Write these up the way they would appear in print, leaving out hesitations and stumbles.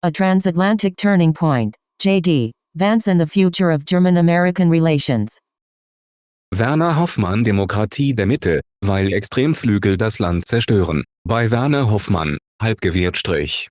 A Transatlantic Turning Point. J.D. Vance and the Future of German-American Relations. Werner Hoffmann Demokratie der Mitte, weil Extremflügel das Land zerstören. Bei Werner Hoffmann, _.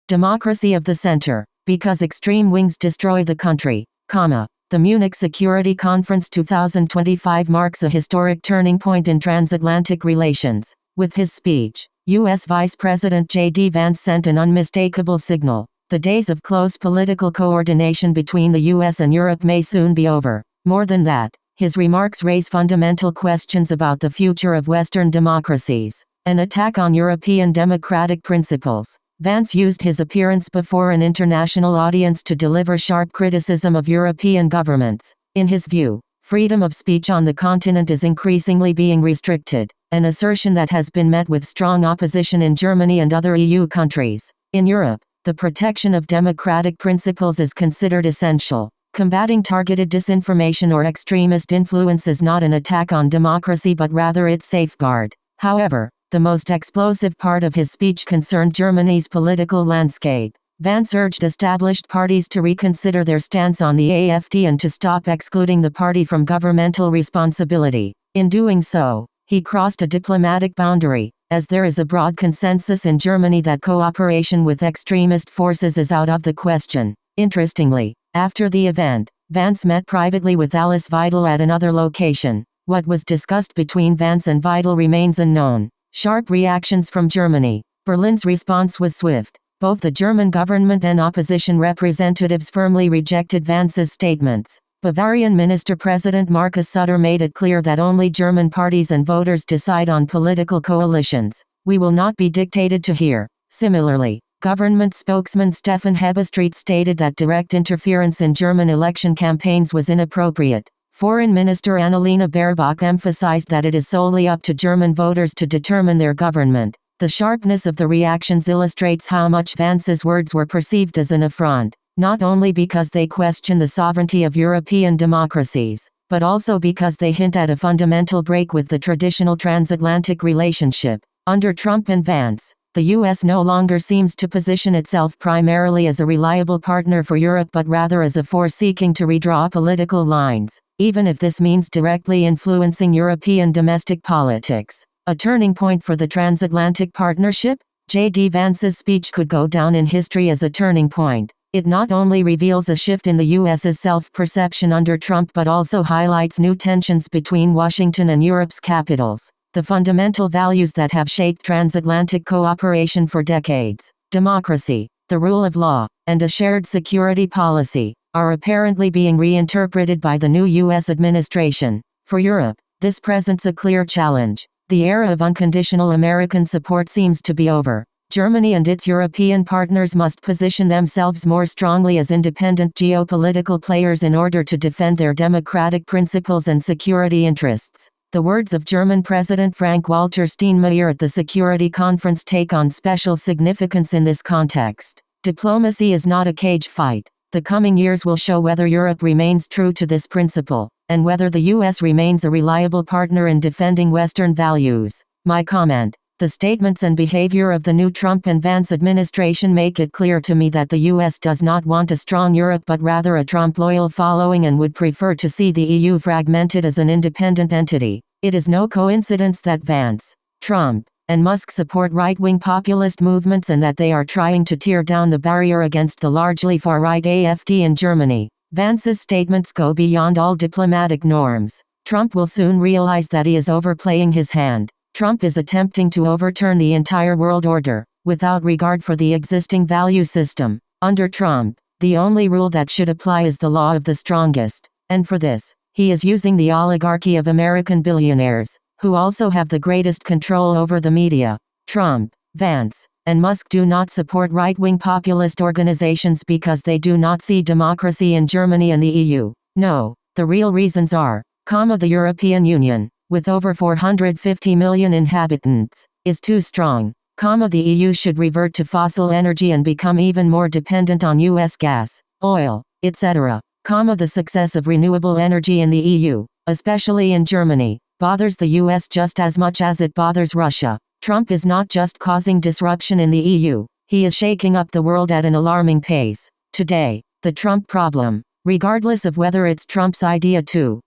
Democracy of the Center. Because extreme wings destroy the country, The Munich Security Conference 2025 marks a historic turning point in transatlantic relations. With his speech, U.S. Vice President J.D. Vance sent an unmistakable signal. The days of close political coordination between the U.S. and Europe may soon be over. More than that, his remarks raise fundamental questions about the future of Western democracies. An attack on European democratic principles. Vance used his appearance before an international audience to deliver sharp criticism of European governments. In his view, freedom of speech on the continent is increasingly being restricted, an assertion that has been met with strong opposition in Germany and other EU countries. In Europe, the protection of democratic principles is considered essential. Combating targeted disinformation or extremist influence is not an attack on democracy but rather its safeguard. However, the most explosive part of his speech concerned Germany's political landscape. Vance urged established parties to reconsider their stance on the AfD and to stop excluding the party from governmental responsibility. In doing so, he crossed a diplomatic boundary, as there is a broad consensus in Germany that cooperation with extremist forces is out of the question. Interestingly, after the event, Vance met privately with Alice Weidel at another location. What was discussed between Vance and Weidel remains unknown. Sharp reactions from Germany. Berlin's response was swift. Both the German government and opposition representatives firmly rejected Vance's statements. Bavarian Minister-President Markus Sutter made it clear that only German parties and voters decide on political coalitions. We will not be dictated to here. Similarly, government spokesman Stefan Hebestreet stated that direct interference in German election campaigns was inappropriate. Foreign Minister Annalena Baerbock emphasized that it is solely up to German voters to determine their government. The sharpness of the reactions illustrates how much Vance's words were perceived as an affront, not only because they question the sovereignty of European democracies, but also because they hint at a fundamental break with the traditional transatlantic relationship. Under Trump and Vance, the U.S. no longer seems to position itself primarily as a reliable partner for Europe but rather as a force seeking to redraw political lines, even if this means directly influencing European domestic politics. A turning point for the transatlantic partnership? J.D. Vance's speech could go down in history as a turning point. It not only reveals a shift in the U.S.'s self-perception under Trump but also highlights new tensions between Washington and Europe's capitals. The fundamental values that have shaped transatlantic cooperation for decades, democracy, the rule of law, and a shared security policy, are apparently being reinterpreted by the new U.S. administration. For Europe, this presents a clear challenge. The era of unconditional American support seems to be over. Germany and its European partners must position themselves more strongly as independent geopolitical players in order to defend their democratic principles and security interests. The words of German President Frank-Walter Steinmeier at the Security Conference take on special significance in this context. Diplomacy is not a cage fight. The coming years will show whether Europe remains true to this principle, and whether the U.S. remains a reliable partner in defending Western values. My comment: the statements and behavior of the new Trump and Vance administration make it clear to me that the U.S. does not want a strong Europe but rather a Trump-loyal following and would prefer to see the EU fragmented as an independent entity. It is no coincidence that Vance, Trump, and Musk support right-wing populist movements and that they are trying to tear down the barrier against the largely far-right AfD in Germany. Vance's statements go beyond all diplomatic norms. Trump will soon realize that he is overplaying his hand. Trump is attempting to overturn the entire world order, without regard for the existing value system. Under Trump, the only rule that should apply is the law of the strongest. And for this, he is using the oligarchy of American billionaires, who also have the greatest control over the media. Trump, Vance, and Musk do not support right-wing populist organizations because they do not see democracy in Germany and the EU. No, the real reasons are, the European Union, with over 450 million inhabitants, is too strong. The EU should revert to fossil energy and become even more dependent on US gas, oil, etc. The success of renewable energy in the EU, especially in Germany, bothers the US just as much as it bothers Russia. Trump is not just causing disruption in the EU, He is shaking up the world at an alarming pace. Today, the Trump problem. Regardless of whether it's Trump's idea to,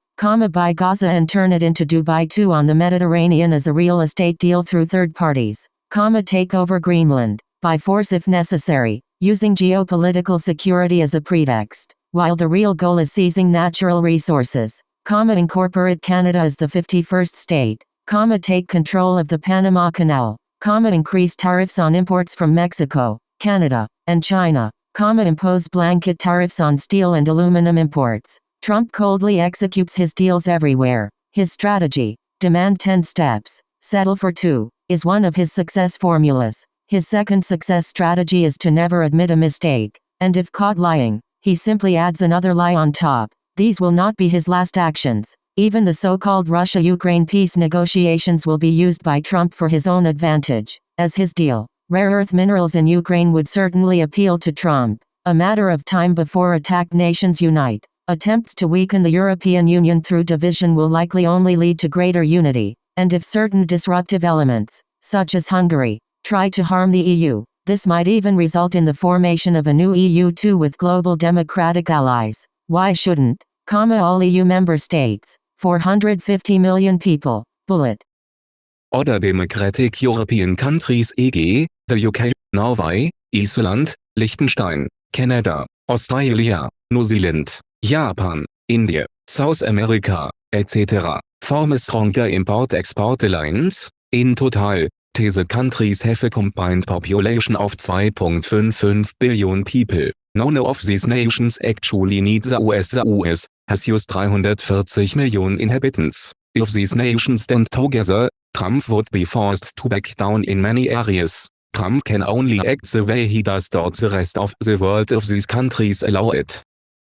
buy Gaza and turn it into Dubai 2 on the Mediterranean as a real estate deal through third parties, take over Greenland, by force if necessary, using geopolitical security as a pretext, while the real goal is seizing natural resources, incorporate Canada as the 51st state, take control of the Panama Canal, increase tariffs on imports from Mexico, Canada, and China, impose blanket tariffs on steel and aluminum imports. Trump coldly executes his deals everywhere. His strategy, demand 10 steps, settle for 2, is one of his success formulas. His second success strategy is to never admit a mistake, and if caught lying, he simply adds another lie on top. These will not be his last actions. Even the so-called Russia-Ukraine peace negotiations will be used by Trump for his own advantage. As his deal, rare earth minerals in Ukraine would certainly appeal to Trump. A matter of time before attacked nations unite. Attempts to weaken the European Union through division will likely only lead to greater unity, and if certain disruptive elements, such as Hungary, try to harm the EU, this might even result in the formation of a new EU2 with global democratic allies. Why shouldn't, all EU member states, 450 million people, bullet. Other democratic European countries e.g., the UK, Norway, Iceland, Liechtenstein, Canada, Australia, New Zealand, Japan, India, South America, etc., form a stronger import-export alliance. In total, these countries have a combined population of 2.55 billion people. None of these nations actually need the US. The US has used 340 million inhabitants. If these nations stand together, Trump would be forced to back down in many areas. Trump can only act the way he does. The rest of the world if these countries allow it.